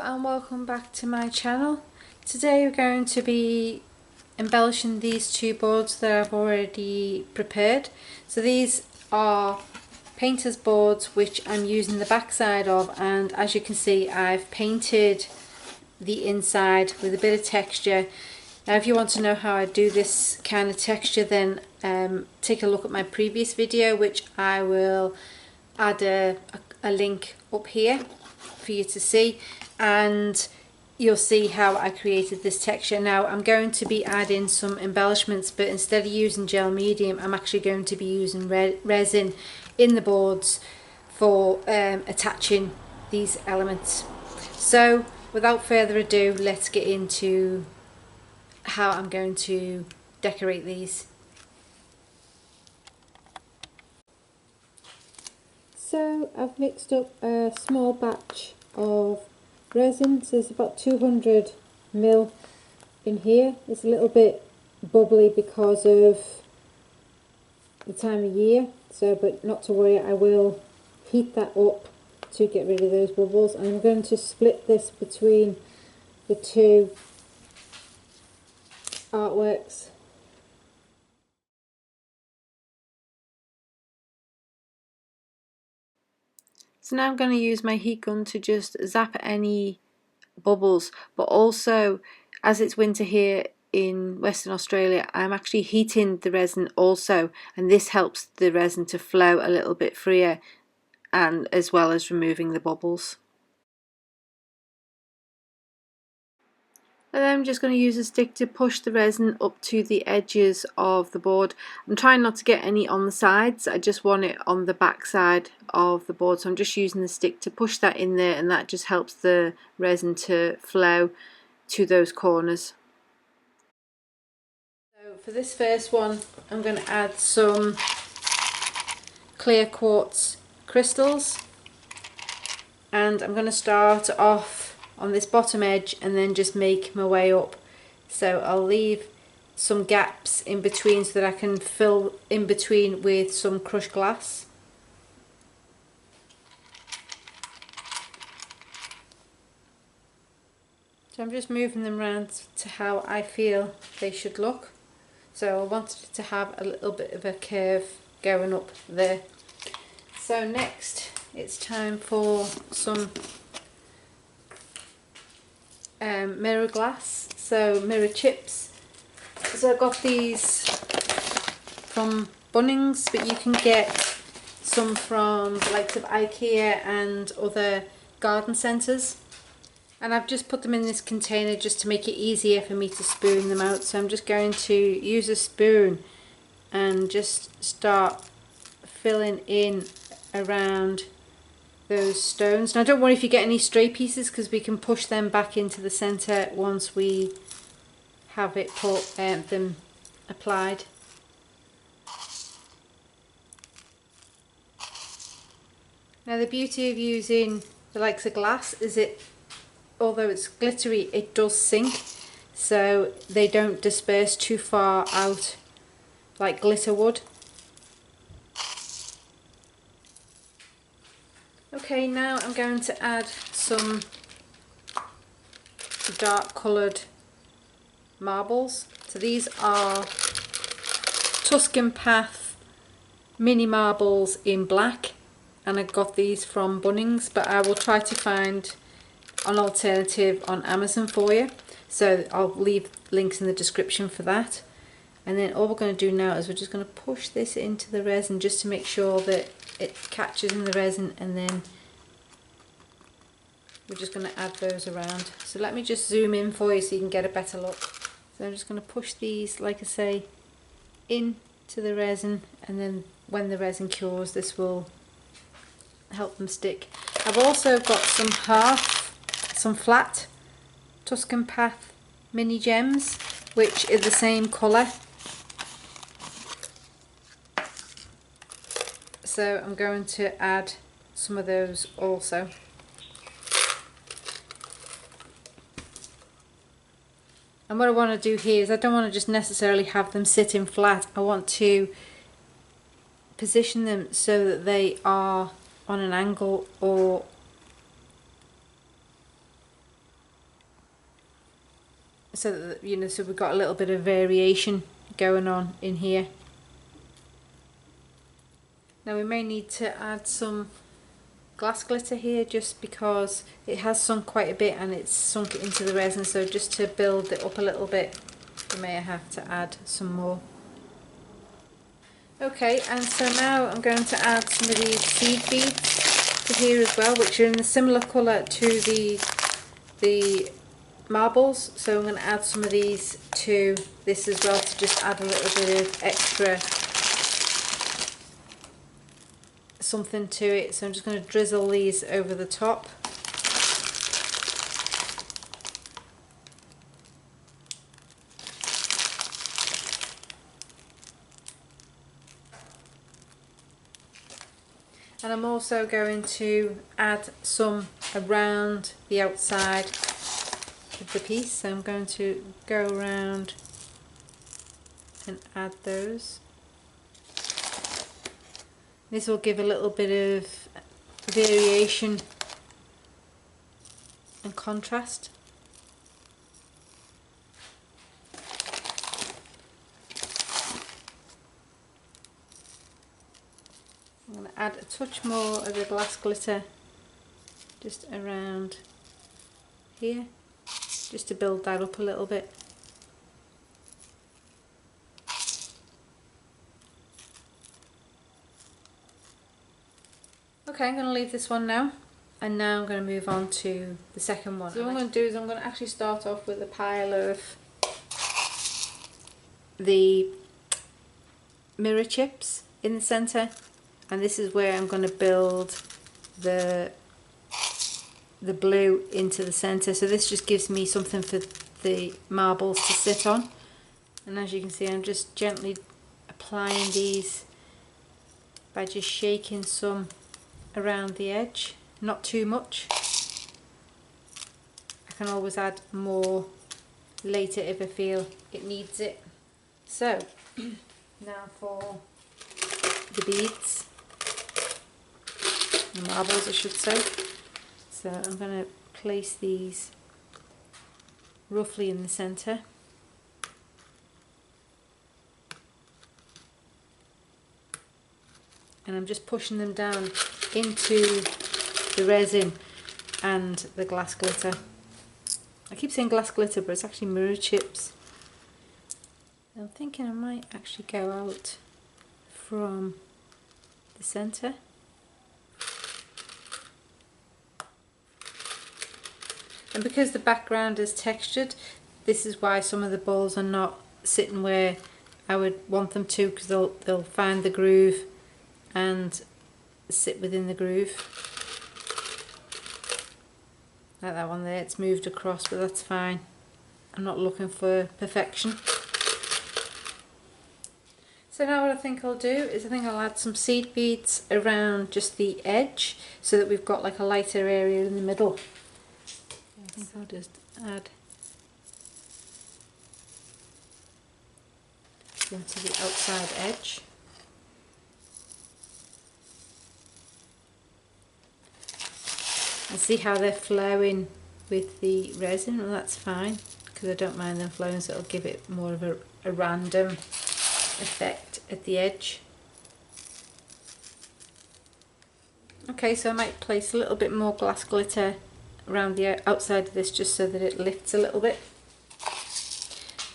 and welcome back to my channel. Today we're going to be embellishing these two boards that I've already prepared. So these are painter's boards which I'm using the back side of, and as you can see I've painted the inside with a bit of texture. Now if you want to know how I do this kind of texture, then take a look at my previous video, which I will add a link up here for you to see, and you'll see how I created this texture. Now I'm going to be adding some embellishments, but instead of using gel medium, I'm actually going to be using resin in the boards for attaching these elements. So without further ado, let's get into how I'm going to decorate these. So I've mixed up a small batch of resin, so there's about 200 ml in here. It's a little bit bubbly because of the time of year, so but not to worry, I will heat that up to get rid of those bubbles. And I'm going to split this between the two artworks. So now I'm going to use my heat gun to just zap any bubbles, but also as it's winter here in Western Australia, I'm actually heating the resin also, and this helps the resin to flow a little bit freer, and as well as removing the bubbles. And then I'm just going to use a stick to push the resin up to the edges of the board. I'm trying not to get any on the sides, I just want it on the back side of the board, so I'm just using the stick to push that in there, and that just helps the resin to flow to those corners. So for this first one, I'm going to add some clear quartz crystals, and I'm going to start off on this bottom edge and then just make my way up. So I'll leave some gaps in between so that I can fill in between with some crushed glass. So I'm just moving them around to how I feel they should look. So I wanted it to have a little bit of a curve going up there. So next it's time for some mirror glass, so mirror chips. So I got these from Bunnings, but you can get some from the likes of IKEA and other garden centres. And I've just put them in this container just to make it easier for me to spoon them out. So I'm just going to use a spoon and just start filling in around those stones. Now don't worry if you get any stray pieces, because we can push them back into the centre once we have it put them applied. Now the beauty of using the likes of glass is although it's glittery, it does sink, so they don't disperse too far out like glitter would. Okay, now I'm going to add some dark coloured marbles. So these are Tuscan Path mini marbles in black, and I got these from Bunnings, but I will try to find an alternative on Amazon for you. So I'll leave links in the description for that. And then all we're going to do now is we're just going to push this into the resin just to make sure that it catches in the resin, and then we're just going to add those around. So let me just zoom in for you so you can get a better look. So I'm just going to push these, like I say, into the resin, and then when the resin cures, this will help them stick. I've also got some flat Tuscan Path mini gems, which is the same colour. So I'm going to add some of those also. And what I want to do here is I don't want to just necessarily have them sitting flat. I want to position them so that they are on an angle or so that, you know, so we've got a little bit of variation going on in here. Now we may need to add some glass glitter here just because it has sunk quite a bit and it's sunk into the resin, so just to build it up a little bit we may have to add some more. Okay, and so now I'm going to add some of these seed beads to here as well, which are in a similar colour to the marbles, so I'm going to add some of these to this as well to just add a little bit of extra something to it. So I'm just going to drizzle these over the top. And I'm also going to add some around the outside of the piece, so I'm going to go around and add those. This will give a little bit of variation and contrast. I'm going to add a touch more of the glass glitter just around here, just to build that up a little bit. Okay, I'm going to leave this one now, and now I'm going to move on to the second one. So what I'm going to do is I'm going to actually start off with a pile of the mirror chips in the centre, and this is where I'm going to build the blue into the centre. So this just gives me something for the marbles to sit on, and as you can see I'm just gently applying these by just shaking some around the edge, not too much. I can always add more later if I feel it needs it. So now for the beads, the marbles I should say. So I'm going to place these roughly in the centre. And I'm just pushing them down into the resin and the glass glitter. I keep saying glass glitter, but it's actually mirror chips. I'm thinking I might actually go out from the centre. And because the background is textured, this is why some of the balls are not sitting where I would want them to, because they'll find the groove and sit within the groove. Like that one there, it's moved across, but that's fine. I'm not looking for perfection. So now what I think I'll do is I think I'll add some seed beads around just the edge so that we've got like a lighter area in the middle. I think I'll just add into the outside edge. And see how they're flowing with the resin? Well, that's fine, because I don't mind them flowing, so it'll give it more of a random effect at the edge. Okay, so I might place a little bit more glass glitter around the outside of this just so that it lifts a little bit.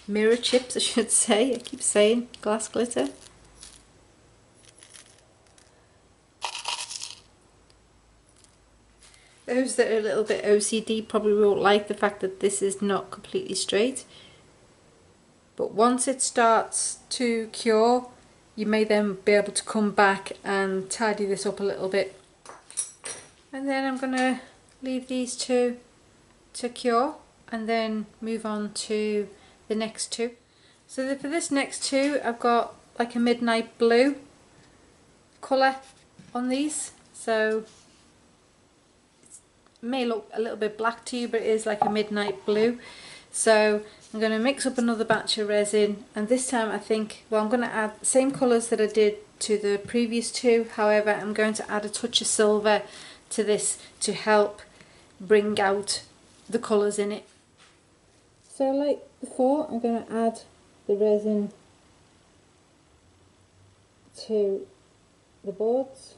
Mirror chips I should say, I keep saying glass glitter. Those that are a little bit OCD probably won't like the fact that this is not completely straight. But once it starts to cure, you may then be able to come back and tidy this up a little bit. And then I'm going to leave these two to cure and then move on to the next two. So for this next two, I've got like a midnight blue colour on these. So may look a little bit black to you, but it is like a midnight blue. So I'm going to mix up another batch of resin, and this time I think, well, I'm going to add the same colours that I did to the previous two. However, I'm going to add a touch of silver to this to help bring out the colours in it. So like before, I'm going to add the resin to the boards.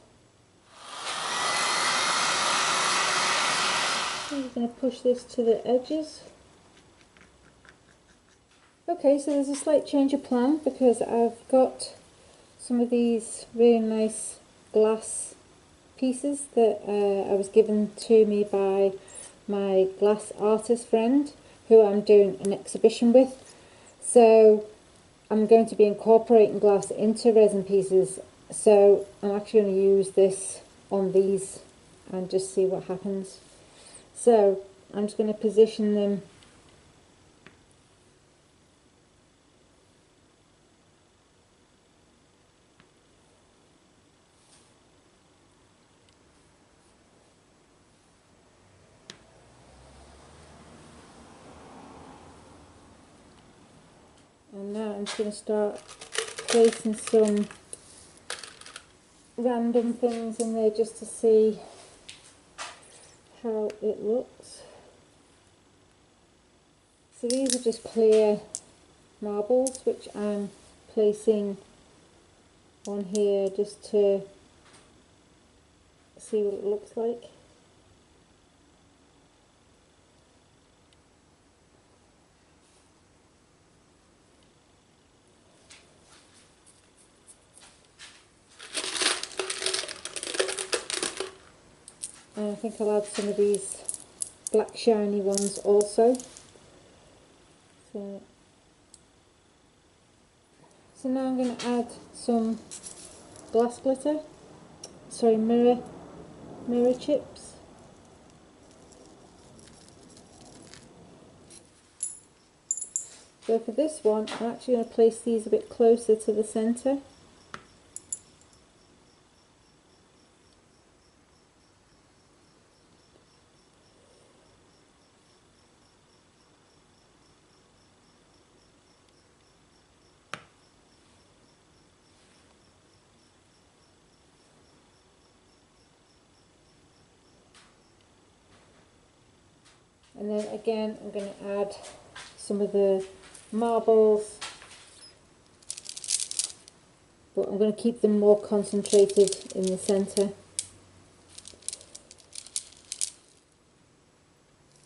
I'm just going to push this to the edges. Okay, so there's a slight change of plan because I've got some of these really nice glass pieces that I was given to me by my glass artist friend who I'm doing an exhibition with. So I'm going to be incorporating glass into resin pieces, so I'm actually going to use this on these and just see what happens. So I'm just going to position them and now I'm just going to start placing some random things in there just to see how it looks. So these are just clear marbles which I'm placing on here just to see what it looks like. And I think I'll add some of these black shiny ones also. So now I'm going to add some glass glitter, sorry, mirror chips. So for this one, I'm actually going to place these a bit closer to the centre. And then again, I'm going to add some of the marbles, but I'm going to keep them more concentrated in the centre.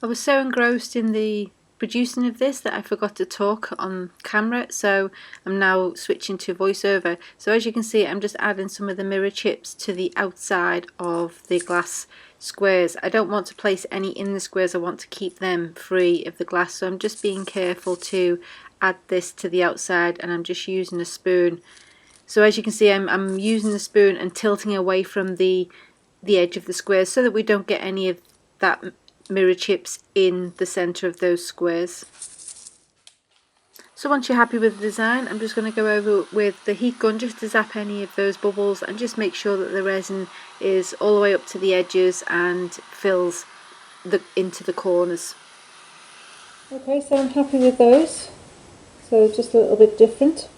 I was so engrossed in the producing of this that I forgot to talk on camera, so I'm now switching to voiceover. So as you can see, I'm just adding some of the mirror chips to the outside of the glass squares. I don't want to place any in the squares, I want to keep them free of the glass, so I'm just being careful to add this to the outside, and I'm just using a spoon. So as you can see, I'm using the spoon and tilting away from the edge of the squares so that we don't get any of that mirror chips in the centre of those squares. So once you're happy with the design, I'm just going to go over with the heat gun just to zap any of those bubbles and just make sure that the resin is all the way up to the edges and fills into the corners. Okay, so I'm happy with those, so just a little bit different.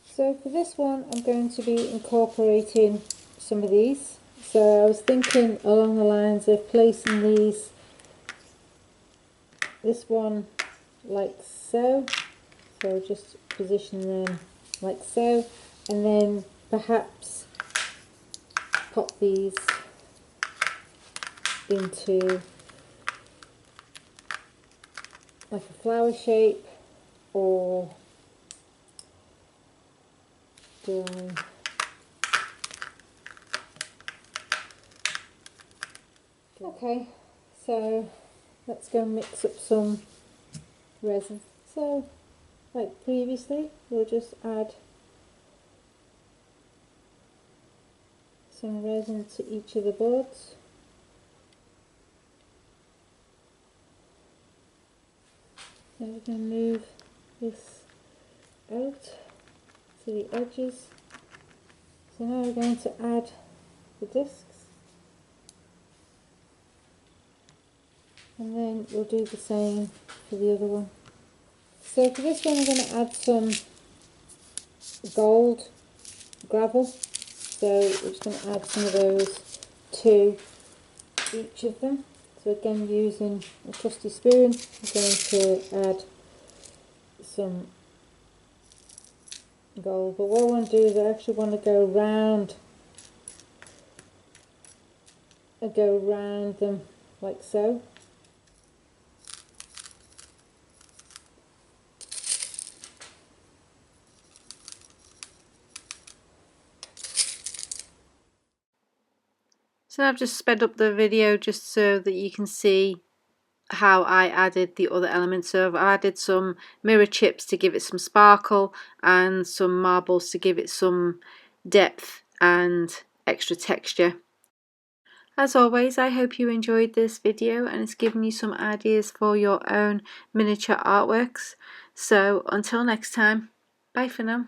So for this one, I'm going to be incorporating some of these. So I was thinking along the lines of placing this one like so, so just position them like so, and then perhaps pop these into like a flower shape, or do okay, so let's go and mix up some resin. So like previously, we'll just add some resin to each of the boards. So we're going to move this out to the edges. So now we're going to add the discs, and then we'll do the same for the other one. So for this one, I'm going to add some gold gravel. So we're just going to add some of those to each of them. So again, using a trusty spoon, I'm going to add some gold, but what I want to do is I actually want to go round them like so. So I've just sped up the video just so that you can see how I added the other elements. So I've added some mirror chips to give it some sparkle and some marbles to give it some depth and extra texture. As always, I hope you enjoyed this video and it's given you some ideas for your own miniature artworks. So until next time, bye for now.